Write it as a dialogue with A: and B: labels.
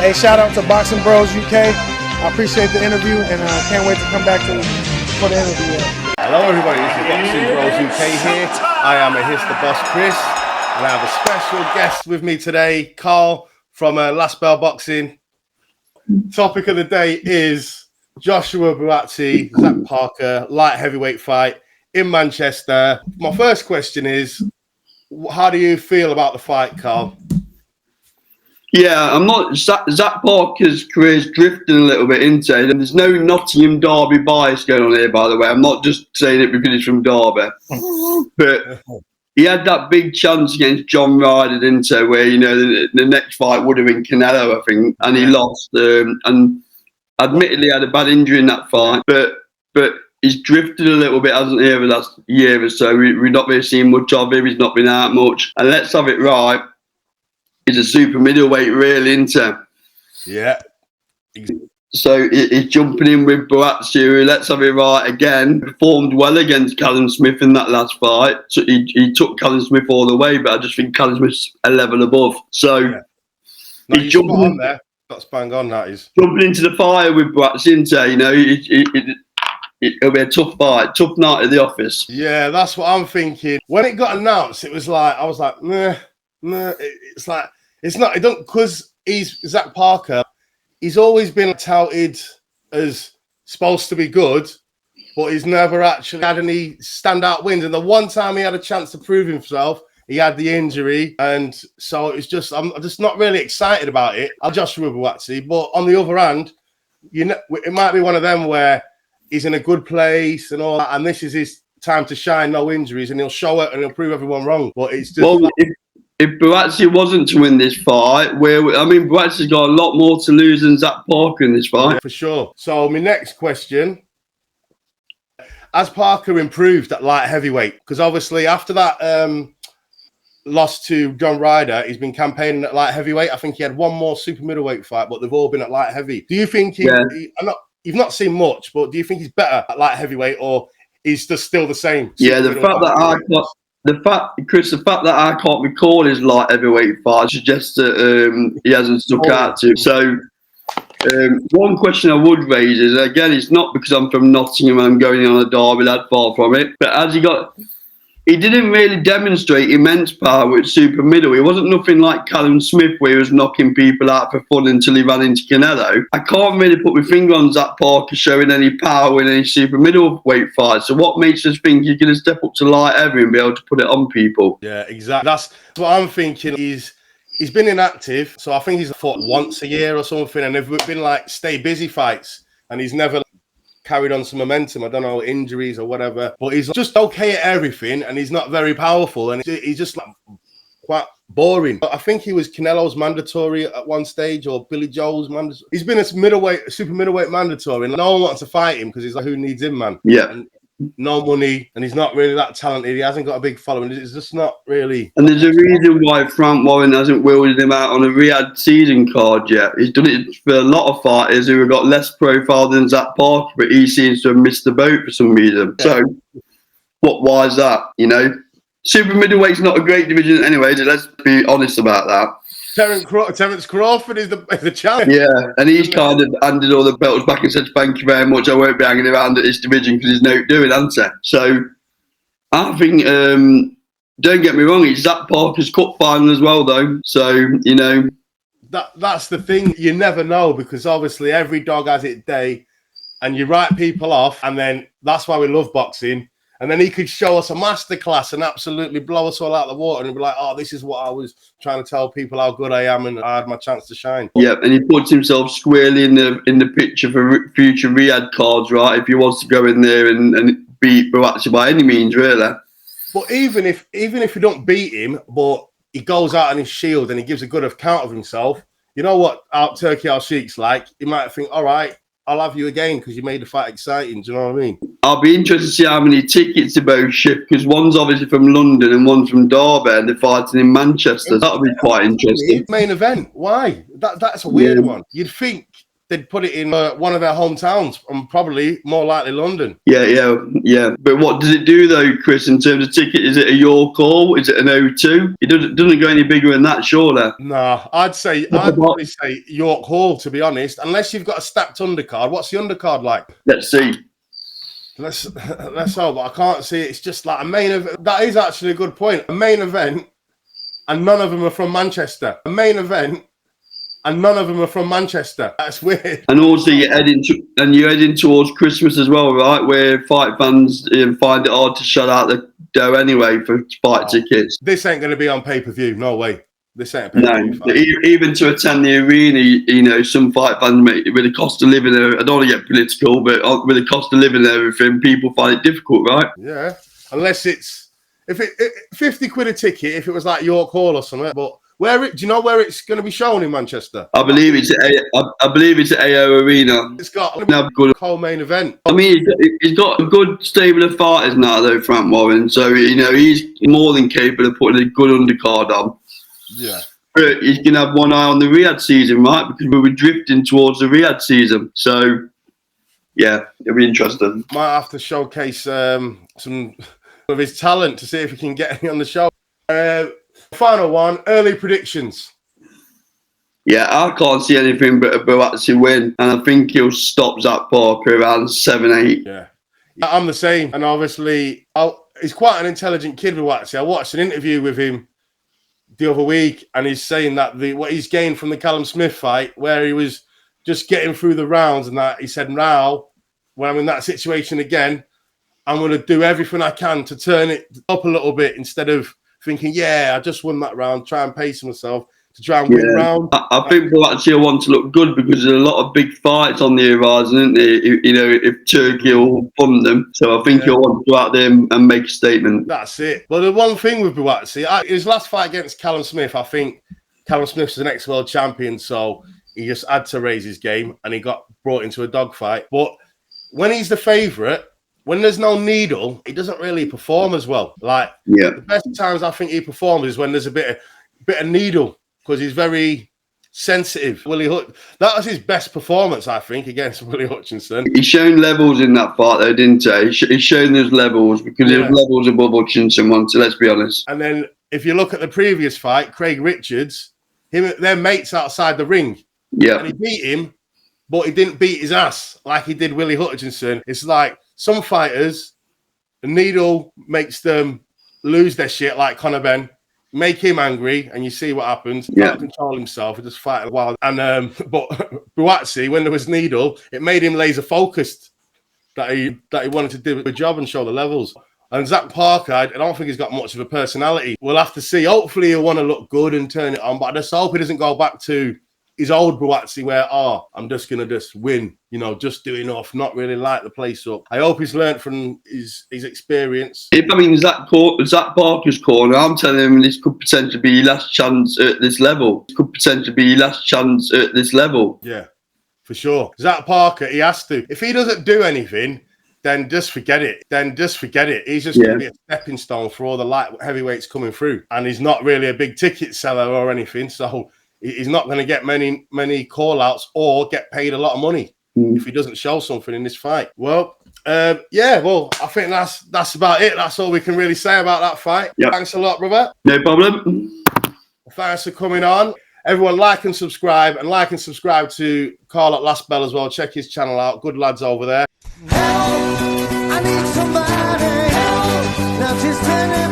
A: Hey, shout out to Boxing Bros UK. I appreciate the interview and can't wait to come back for the interview.
B: Hello everybody, this is Boxing Bros UK here. I am a His the Boss Chris, and I have a special guest with me today, Carl from Last Bell Boxing. Topic of the day is Joshua Buatsi, Zach Parker, light heavyweight fight in Manchester. My first question is, how do you feel about the fight, Carl?
C: Yeah, I'm not. Zach Parker's career's drifting a little bit into it, and there's no Nottingham Derby bias going on here, by the way. I'm not just saying it because he's from Derby, but he had that big chance against John Ryder, didn't he? Where the next fight would have been Canelo, I think, and he lost. And admittedly, had a bad injury in that fight, but he's drifted a little bit, hasn't he, over the last year or so? We've not really seen much of him. He's not been out much, and let's have it right. He's a super middleweight, really, isn't he?
B: Yeah.
C: So he's jumping in with Buatsi, who, let's have it right again, performed well against Callum Smith in that last fight. So he took Callum Smith all the way, but I just think Callum Smith's a level above. So
B: yeah. No, he's jumping on there. That's bang on, that is.
C: Jumping into the fire with Buatsi, isn't he? It'll be a tough fight, tough night at the office.
B: Yeah, that's what I'm thinking. When it got announced, it was like, I was like, meh. It's like, it's not, it don't, because he's Zach Parker, he's always been touted as supposed to be good, but he's never actually had any standout wins. And the one time he had a chance to prove himself, he had the injury. And so it's just, I'm just not really excited about it. I'm Joshua Buatsi, but on the other hand, it might be one of them where he's in a good place and all that, and this is his time to shine, no injuries, and he'll show it and he'll prove everyone wrong. But it's just...
C: Well, if Buatsi wasn't to win this fight, Buatsi's got a lot more to lose than Zach Parker in this fight.
B: For sure. So my next question, has Parker improved at light heavyweight? Because obviously after that loss to John Ryder, he's been campaigning at light heavyweight. I think he had one more super middleweight fight, but they've all been at light heavy. Do you think you've not seen much, but do you think he's better at light heavyweight, or he's just still the same?
C: Yeah, the fact that I can't recall his light heavyweight fight suggests that he hasn't stuck out to. So, one question I would raise is, again, it's not because I'm from Nottingham and I'm going on a derby that far from it, but he didn't really demonstrate immense power with super middle. It wasn't nothing like Callum Smith where he was knocking people out for fun until he ran into Canelo. I can't really put my finger on Zach Parker showing any power in any super middleweight fight. So what makes us think he's going to step up to light heavy and be able to put it on people?
B: Yeah, exactly. That's what I'm thinking. He's been inactive, so I think he's fought once a year or something, and they've been like stay busy fights, and he's never carried on some momentum. I don't know, injuries or whatever, but he's just okay at everything, and he's not very powerful, and he's just like quite boring. I think he was Canelo's mandatory at one stage, or Billy Joel's mandatory. He's been a super middleweight mandatory, and no one wants to fight him because he's like, who needs him, man?
C: Yeah.
B: And no money, and he's not really that talented. He hasn't got a big following. It's just not really.
C: And there's a reason why Frank Warren hasn't wheeled him out on a Riyadh season card yet. He's done it for a lot of fighters who have got less profile than Zach Parker, but he seems to have missed the boat for some reason. Yeah. So, why is that? Super middleweight's not a great division anyway. So let's be honest about that.
B: Terence Crawford is the champion.
C: Yeah, and he's kind of handed all the belts back and said, thank you very much, I won't be hanging around at this division because there's no doing, answer. So, I think, don't get me wrong, it's Zach Parker's cup final as well, though. So,
B: That's the thing, you never know, because obviously every dog has its day, and you write people off, and then that's why we love boxing. And then he could show us a masterclass and absolutely blow us all out of the water and be like, oh, this is what I was trying to tell people how good I am and I had my chance to shine.
C: Yeah, and he puts himself squarely in the picture for future Riyadh cards, right? If he wants to go in there and beat Buatsi by any means, really.
B: But even if you don't beat him, but he goes out on his shield and he gives a good account of himself, you know what Turkey Al Sheikh's like? He might think, all right, I'll have you again because you made the fight exciting. Do you know what I mean?
C: I'll be interested to see how many tickets they both ship, because one's obviously from London and one's from Derby, and they're fighting in Manchester. That'll be quite interesting.
B: Main event. Why? That's a weird one. You'd think they'd put it in one of their hometowns, and probably more likely London.
C: Yeah. But what does it do though, Chris? In terms of ticket, is it a York Hall? Is it an O2? It doesn't go any bigger than that, surely.
B: No, I'd probably say York Hall, to be honest. Unless you've got a stacked undercard. What's the undercard like?
C: Let's see.
B: Let's hope. I can't see it. It's just like a main event. That is actually a good point. A main event, and none of them are from Manchester. A main event, and none of them are from Manchester. That's weird.
C: And also, you're heading towards Christmas as well, right? Where fight fans find it hard to shut out the dough anyway for fight tickets.
B: This ain't going to be on pay-per-view. No way. This ain't a pay-per-view fight.
C: Even to attend the arena, you know, some fight fans, with the cost of living there, I don't want to get political, but with the cost of living and everything, people find it difficult, right?
B: Yeah. Unless it's 50 quid a ticket if it was like York Hall or something. But do you know where it's going to be shown in Manchester?
C: I believe it's at AO Arena.
B: It's got a good co-main event.
C: I mean, he's got a good stable of fighters now, though, Frank Warren. So, you know, he's more than capable of putting a good undercard on.
B: Yeah.
C: But he's going to have one eye on the Riyadh season, right? Because we were drifting towards the Riyadh season. So, yeah, it'll be interesting.
B: Might have to showcase some of his talent to see if we can get any on the show. Final one, early predictions.
C: Yeah, I can't see anything but a Buatsi win. And I think he'll stop Zach Parker around 7-8.
B: Yeah, I'm the same. And obviously, he's quite an intelligent kid, Buatsi. I watched an interview with him the other week, and he's saying that what he's gained from the Callum Smith fight, where he was just getting through the rounds, and that he said, now, when I'm in that situation again, I'm going to do everything I can to turn it up a little bit instead of thinking, yeah, I just won that round, try and pace myself to try and win round.
C: I think we'll actually want to look good because there's a lot of big fights on the horizon, isn't there? You know, if Turkey will fund them. So I think he'll want to go out there and make a statement.
B: That's it. Well, the one thing with Buatsi, his last fight against Callum Smith, I think Callum Smith's the next world champion, so he just had to raise his game and he got brought into a dogfight. But when he's the favourite, when there's no needle, he doesn't really perform as well. Like, the best times I think he performs is when there's a bit of needle, because he's very sensitive. That was his best performance, I think, against Willie Hutchinson.
C: He's shown levels in that fight, though, didn't he? He's shown those levels because there was levels above Hutchinson once, so let's be honest.
B: And then if you look at the previous fight, Craig Richards, they're mates outside the ring.
C: Yeah.
B: And he beat him, but he didn't beat his ass like he did Willie Hutchinson. It's like some fighters, the needle makes them lose their shit, like Conor Ben. Make him angry, and you see what happens. He can't control himself. He just fight a while. And but Buatsi, when there was needle, it made him laser focused that he wanted to do a job and show the levels. And Zach Parker, I don't think he's got much of a personality. We'll have to see. Hopefully, he'll want to look good and turn it on. But I just hope he doesn't go back to his old Buatsi where, I'm just going to win, just do enough, not really light the place up. I hope he's learned from his experience.
C: If I'm in Zach Parker's corner, I'm telling him this could potentially be your last chance at this level.
B: Yeah, for sure. Zach Parker, he has to. If he doesn't do anything, then just forget it. He's just going to be a stepping stone for all the light heavyweights coming through. And he's not really a big ticket seller or anything, so he's not going to get many call-outs or get paid a lot of money if he doesn't show something in this fight. Well, I think that's about it. That's all we can really say about that fight. Yep. Thanks a lot, brother.
C: No problem.
B: Thanks for coming on. Everyone like and subscribe to Carl at Last Bell as well. Check his channel out. Good lads over there.
D: Help, I need somebody. Help, now just turn it back.